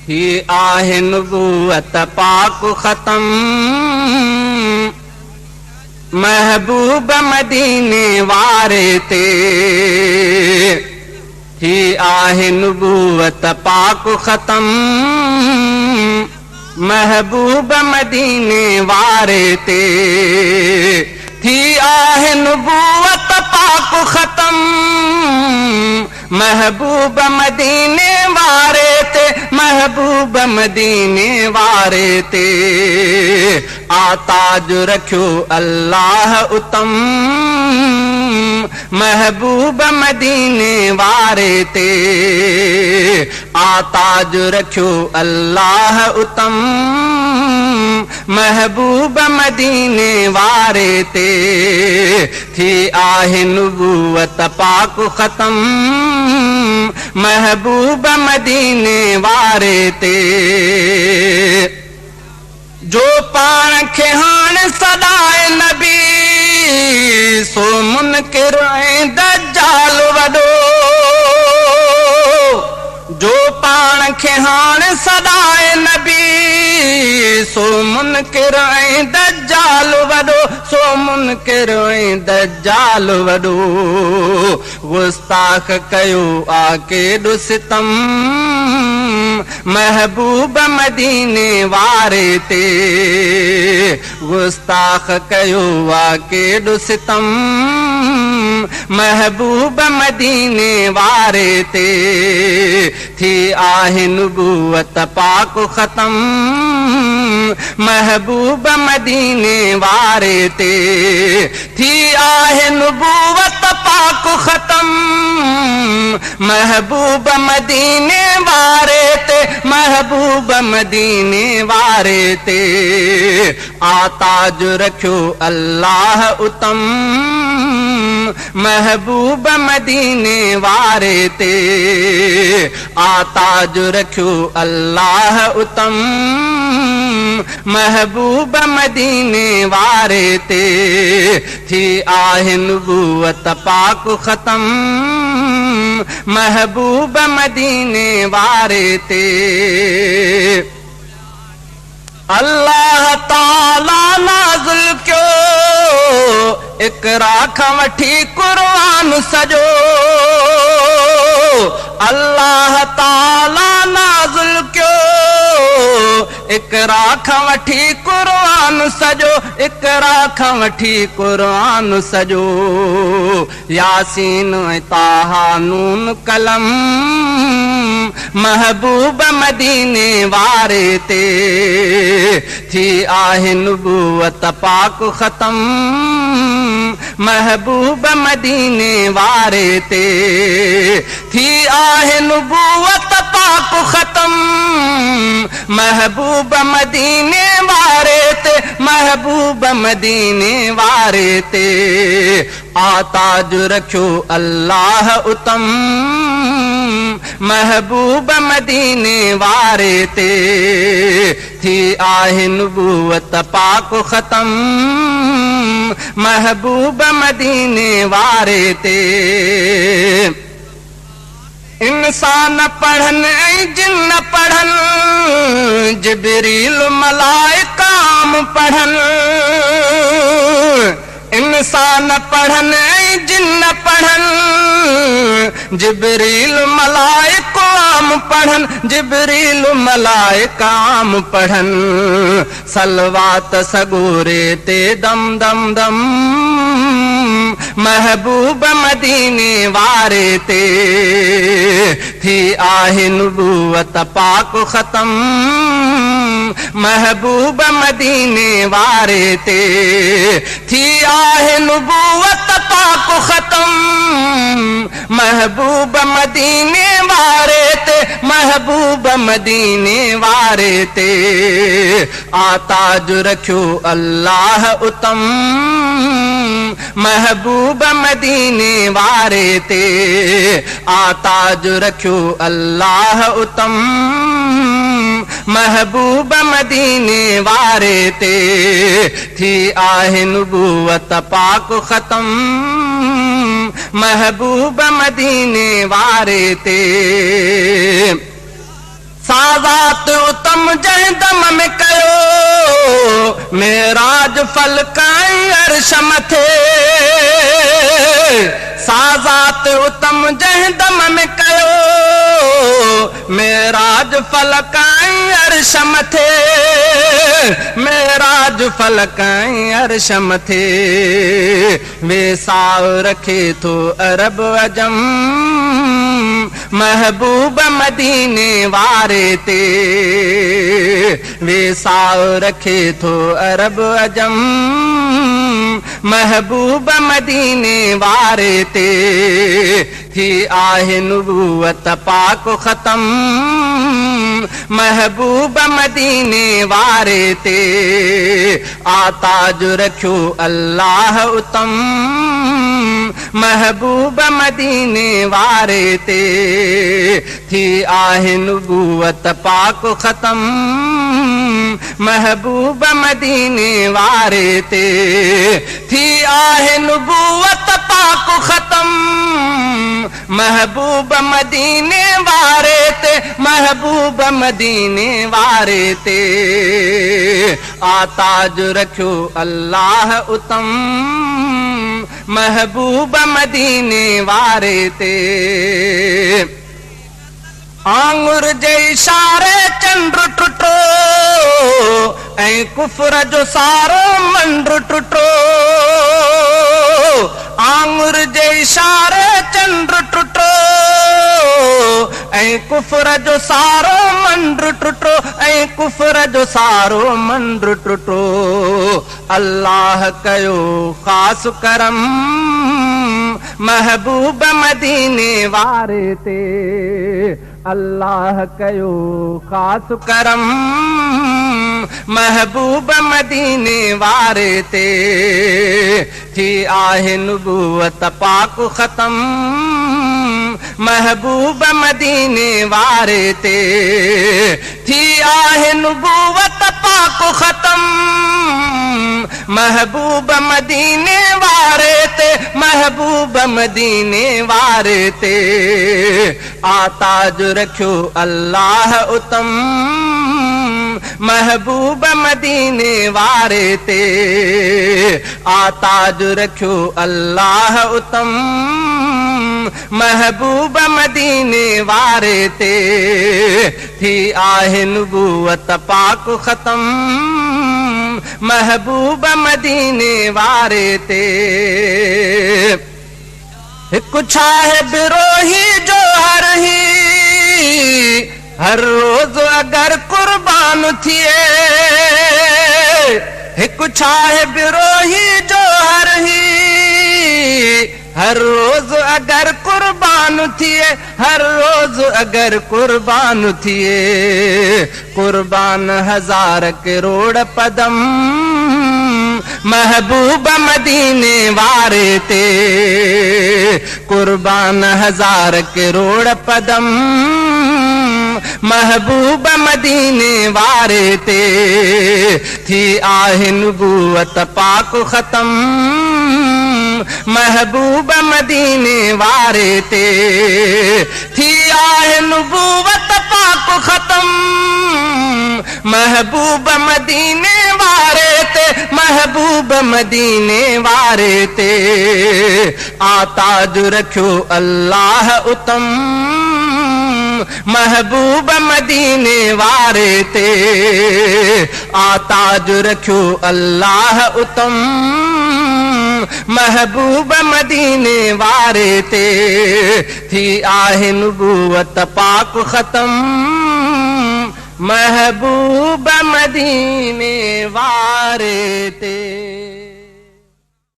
ही आहे नुबूवत पाक ख़तम महबूब मदीने वारे ते। ही आहे नुबूवत पाक ख़तम महबूब मदीने वारे ते। थी आहे नुबूवत पाक ख़तम महबूब मदीने वारे ते। महबूब मदीने वारे ते आताज रखियो अल्लाह उतम महबूब मदीने वारे ते। आताज रखियो अल्लाह उतम महबूब मदीने वारे ते। थी आहे नुबूवत पाक ख़तम महबूब मदीने वारे ते। जो पाण खे हाणे सदाए नबी सो मुनकिर ऐं दज्जाल वॾो। जो पाण खे हाणे सदाए नबी सो मुनकिर ऐं दज्जाल वॾो। सो मुनकिर ऐं दज्जाल वॾो। गुस्ताख कयो आ केॾो सितम महबूब मदीने वारे ते। गुस्ताख कयो आ केॾो सितम महबूब मदीने वारे ते। थी आहे नुबूवत पाक ख़तम महबूब मदीने वारे ते। थी आहे नुबूवत पाक ख़तम महबूब मदीने वारे ते। महबूब मदीने वारे ते आताज रखियो अल्लाह उतम महबूब मदीने वारे ते। आताज रखियो अल्लाह उतम महबूब मदीने वारे ते। थी आहे नुबूवत पाक ख़तम महबूब मदीने वारे ते। अल्लाह ताला नाज़िल कयो इक़रा खां वठी क़ुरान सॼो। अल्लाह ताला नाज़िल कयो इक़रा खां वठी क़ुरान सॼो। इक़रा खां वठी क़ुरान सॼो। यासीन ऐं ताहा नून कलम महबूब मदीने वारे ते। थी आहे नुबूवत पाक ख़तम महबूब मदीने वारे ते। थी आहे नुबूवत पाक ख़तम महबूब मदीने वारे ते। महबूब मदीने वारे ते आताज रखियो अल्लाह उतम महबूब मदीने वारे ते। थी आहे नुबूवत पाक ख़तम महबूब मदीने वारे ते। इंसान पढ़न ऐं जिन पढ़न जिब्रील मलाइकाम पढ़न। इंसान पढ़न ऐं जिन पढ़न जिब्रील मलाइकाम पढ़न। जिब्रील मलाइकाम पढ़न। सलवात सगोरे ते दम दम दम महबूब मदीने वारे ते। थी आहे नुबूवत पाक ख़तम महबूब मदीने वारे ते। थी आहे नुबूवत पाक ख़तम महबूब मदीने वारे ते। महबूब मदीने वारे ते आताज रखियो अल्लाह उतम महबूब मदीने वारे ते। आताज रखियो अल्लाह उतम महबूब मदीने वारे ते। थी आहे नुबूवत पाक ख़तम महबूब मदीने वारे ते। साज़ा उतम जंहिं दम में कयो मेराज फलकाई अर्श मथे साज़ात उतम जंहिं दम में कयो मेराज फलकाई अर्श मथे मेराज फलकाई अर्श मथे वेसाउ रखे थो अरब अजम महबूब मदीने वारे ते वेसाउ रखे थो अरब अजम महबूब मदीने वारे ते थी आहे नुबूवत पाक ख़तम महबूब मदीने वारे ते आताज रखियो अल्लाह उतम महबूब मदीने वारे ते थी आहे नुबूवत पाक ख़तम महबूब मदीने वारे ते थी आहे नुबूवत पाक ख़तम महबूब मदीने वारे ते महबूब मदीने वारे ते आताज रखियो अल्लाह उतम महबूब मदीने वारे ते आंगुर जे इशारे चंद्र टुटो ऐं कुफर जो सारो मंड्र टुटो आंगुर जे इशारे चंद्र टुटो ऐं कुफर जो सारो मंड्र टुटो ऐं कुफर जो सारो मंड्र टुटो अल्लाह कयो ख़ास करम महबूब मदीने वारे ते अल्लाह कयो ख़ास करम महबूब मदीने वारे ते थी आहे नुबूवत पाक ख़तम महबूब मदीने वारे ते थी आहे नुबूवत पाक ख़तम महबूब मदीने वारे ते महबूब मदीने वारे ते आताज रखियो अल्लाह उतम महबूब मदीने वारे ते आताज रखियो अल्लाह उतम महबूब मदीने वारे ते थी आहे नुबूवत पाक ख़तम महबूब मदीने वारे ते हिकु छाहे बिरोही जो हर रोज अगर कुर्बान थिए हिकु छाहे बिरोही जो हर रोज अगर कुर्बान थिए हर रोज अगर कुर्बान थिए कुर्बान हजार करोड़ पदम महबूब मदीने वारे ते कुर्बान हजार करोड़ पदम महबूब मदीने वारे ते थी आहे नुबूवत पाक ख़तम महबूब मदीने वारे ते थी आहे नुबूवत पाक ख़तम महबूब मदीने वारे ते महबूब मदीने वारे ते आताज रखियो अल्लाह उतम महबूब मदीने वारे ते आताज रखियो अल्लाह उतम महबूब मदीने वारे ते थी आहे नुबूवत पाक ख़तम महबूब मदीने वारे ते।